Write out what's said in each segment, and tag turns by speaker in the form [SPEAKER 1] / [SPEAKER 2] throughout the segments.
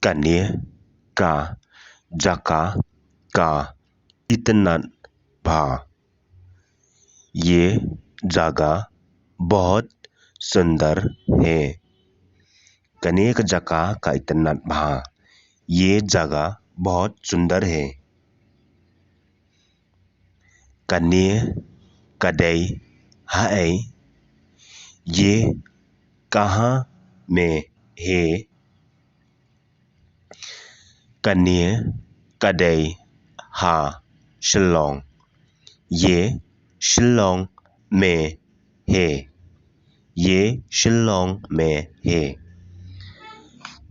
[SPEAKER 1] कन्या का जका का इतना भा। ये जगह बहुत सुंदर है। कन्या का जका का इतना भा। ये जगह बहुत सुंदर है। कन्या कदई है। ये कहाँ में है? कन्या कदई हा शिलोंग। ये शिलोंग में है। ये शिलोंग में है।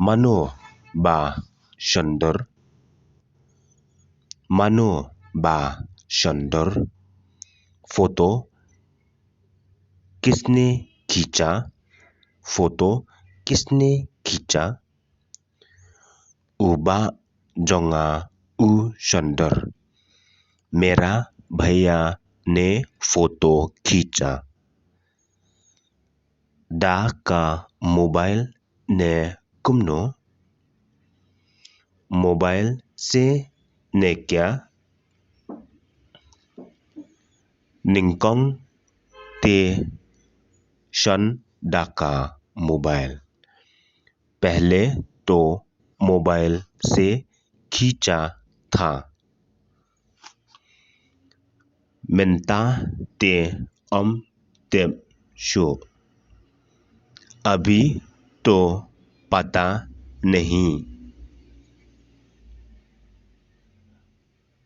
[SPEAKER 1] मनु बा सुंदर। मनु बा सुंदर। फोटो किसने खींचा? फोटो किसने खींचा? उबा जोंगा उ सुंदर। मेरा भैया ने फोटो खींचा। डा का मोबाइल ने कुमनो। मोबाइल से ने क्या? निंकोंग ते शन डा का मोबाइल। पहले तो मोबाइल से खींचा था। मिनता ते तेम शो। अभी तो पता नहीं।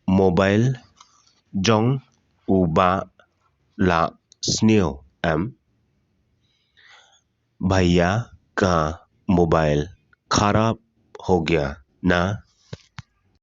[SPEAKER 1] मोबाइल जोंग उबा ला स्नियो एम। भैया का मोबाइल खराब हो गया ना।